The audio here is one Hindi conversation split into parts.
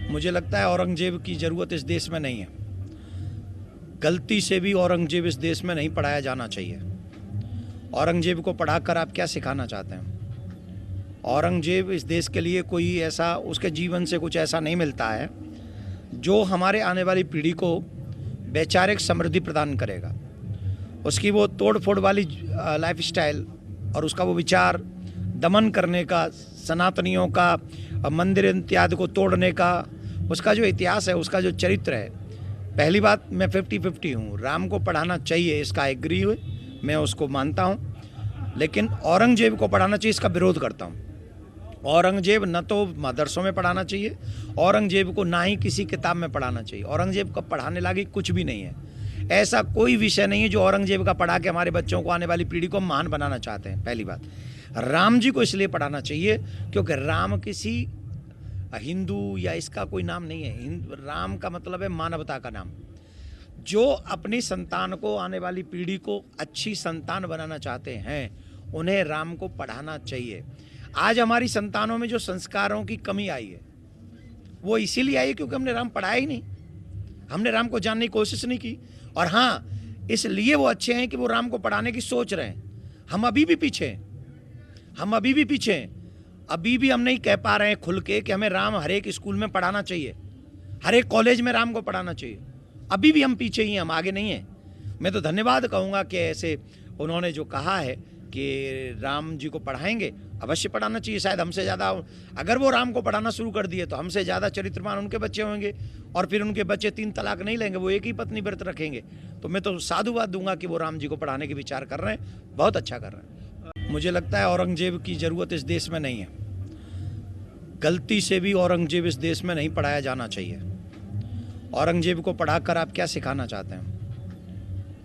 मुझे लगता है औरंगजेब की ज़रूरत इस देश में नहीं है। गलती से भी औरंगजेब इस देश में नहीं पढ़ाया जाना चाहिए। औरंगजेब को पढ़ाकर आप क्या सिखाना चाहते हैं? औरंगजेब इस देश के लिए कोई ऐसा, उसके जीवन से कुछ ऐसा नहीं मिलता है जो हमारे आने वाली पीढ़ी को वैचारिक समृद्धि प्रदान करेगा। उसकी वो तोड़ फोड़ वाली लाइफ स्टाइल और उसका वो विचार, दमन करने का, सनातनियों का, मंदिर इत्यादि को तोड़ने का, उसका जो इतिहास है, उसका जो चरित्र है। पहली बात, मैं 50-50 हूँ। राम को पढ़ाना चाहिए, इसका एग्री हुए, मैं उसको मानता हूँ, लेकिन औरंगजेब को पढ़ाना चाहिए, इसका विरोध करता हूँ। औरंगजेब न तो मदरसों में पढ़ाना चाहिए, औरंगजेब को ना ही किसी किताब में पढ़ाना चाहिए। औरंगजेब को पढ़ाने लागी कुछ भी नहीं है। ऐसा कोई विषय नहीं है जो औरंगजेब का पढ़ा के हमारे बच्चों को, आने वाली पीढ़ी को महान बनाना चाहते हैं। पहली बात, राम जी को इसलिए पढ़ाना चाहिए क्योंकि राम किसी हिंदू या इसका कोई नाम नहीं है। राम का मतलब है मानवता का नाम। जो अपनी संतान को, आने वाली पीढ़ी को अच्छी संतान बनाना चाहते हैं, उन्हें राम को पढ़ाना चाहिए। आज हमारी संतानों में जो संस्कारों की कमी आई है, वो इसीलिए आई है क्योंकि हमने राम पढ़ाया ही नहीं, हमने राम को जानने की कोशिश नहीं की। और हाँ, इसलिए वो अच्छे हैं कि वो राम को पढ़ाने की सोच रहे हैं। हम अभी भी पीछे हैं, हम अभी भी पीछे हैं। अभी भी हम नहीं कह पा रहे हैं खुल के कि हमें राम हर एक स्कूल में पढ़ाना चाहिए, हर एक कॉलेज में राम को पढ़ाना चाहिए। अभी भी हम पीछे ही हैं, हम आगे नहीं हैं। मैं तो धन्यवाद कहूँगा कि ऐसे उन्होंने जो कहा है कि राम जी को पढ़ाएंगे, अवश्य पढ़ाना चाहिए। शायद हमसे ज़्यादा, अगर वो राम को पढ़ाना शुरू कर दिए तो हमसे ज़्यादा चरित्रवान उनके बच्चे होंगे, और फिर उनके बच्चे 3 तलाक नहीं लेंगे, वो एक ही पत्नी व्रत रखेंगे। तो मैं तो साधुवाद दूंगा कि वो राम जी को पढ़ाने के विचार कर रहे हैं, बहुत अच्छा कर रहे हैं। मुझे लगता है औरंगजेब की ज़रूरत इस देश में नहीं है। गलती से भी औरंगजेब इस देश में नहीं पढ़ाया जाना चाहिए। औरंगजेब को पढ़ाकर आप क्या सिखाना चाहते हैं?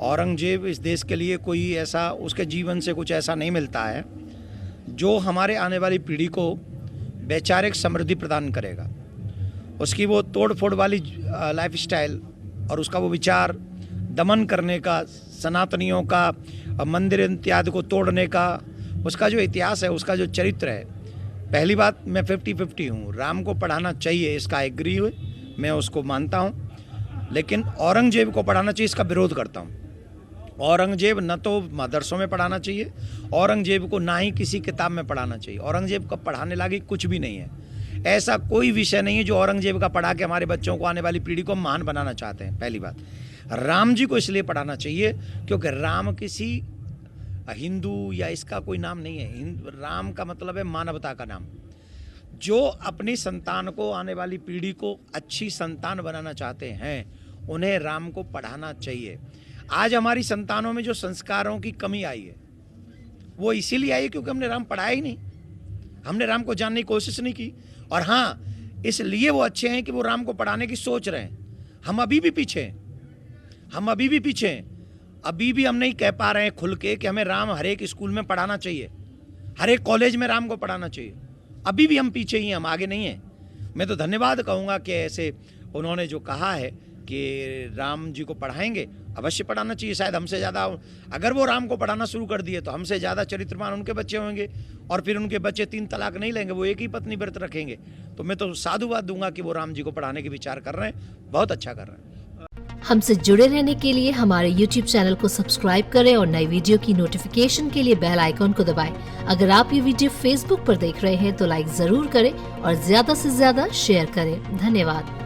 औरंगजेब इस देश के लिए कोई ऐसा, उसके जीवन से कुछ ऐसा नहीं मिलता है जो हमारे आने वाली पीढ़ी को वैचारिक समृद्धि प्रदान करेगा। उसकी वो तोड़ फोड़ वाली लाइफ स्टाइल और उसका वो विचार, दमन करने का, सनातनियों का, मंदिर इत्यादि को तोड़ने का, उसका जो इतिहास है, उसका जो चरित्र है। पहली बात, मैं 50-50 हूँ। राम को पढ़ाना चाहिए, इसका एग्री हुए, मैं उसको मानता हूँ, लेकिन औरंगजेब को पढ़ाना चाहिए, इसका विरोध करता हूँ। औरंगजेब न तो मदरसों में पढ़ाना चाहिए, औरंगजेब को ना ही किसी किताब में पढ़ाना चाहिए। औरंगजेब को पढ़ाने लागी कुछ भी नहीं है। ऐसा कोई विषय नहीं है जो औरंगजेब का पढ़ा के हमारे बच्चों को, आने वाली पीढ़ी को महान बनाना चाहते हैं। पहली बात, राम जी को इसलिए पढ़ाना चाहिए क्योंकि राम किसी हिंदू या इसका कोई नाम नहीं है। राम का मतलब है मानवता का नाम। जो अपनी संतान को, आने वाली पीढ़ी को अच्छी संतान बनाना चाहते हैं, उन्हें राम को पढ़ाना चाहिए। आज हमारी संतानों में जो संस्कारों की कमी आई है, वो इसीलिए आई है क्योंकि हमने राम पढ़ाया ही नहीं, हमने राम को जानने की कोशिश नहीं की। और हाँ, इसलिए वो अच्छे हैं कि वो राम को पढ़ाने की सोच रहे हैं। हम अभी भी पीछे हैं, हम अभी भी पीछे हैं। अभी भी हम नहीं कह पा रहे हैं खुल के कि हमें राम हर एक स्कूल में पढ़ाना चाहिए, हर एक कॉलेज में राम को पढ़ाना चाहिए। अभी भी हम पीछे ही हैं, हम आगे नहीं हैं। मैं तो धन्यवाद कहूँगा कि ऐसे उन्होंने जो कहा है कि राम जी को पढ़ाएंगे, अवश्य पढ़ाना चाहिए। शायद हमसे ज़्यादा, अगर वो राम को पढ़ाना शुरू कर दिए तो हमसे ज़्यादा चरित्रवान उनके बच्चे होंगे, और फिर उनके बच्चे 3 तलाक नहीं लेंगे, वो एक ही पत्नी व्रत रखेंगे। तो मैं तो साधुवाद दूंगा कि वो राम जी को पढ़ाने के विचार कर रहे हैं, बहुत अच्छा कर रहे हैं। हमसे जुड़े रहने के लिए हमारे YouTube चैनल को सब्सक्राइब करें और नई वीडियो की नोटिफिकेशन के लिए बेल आइकॉन को दबाएं। अगर आप ये वीडियो Facebook पर देख रहे हैं तो लाइक जरूर करें और ज्यादा से ज्यादा शेयर करें। धन्यवाद।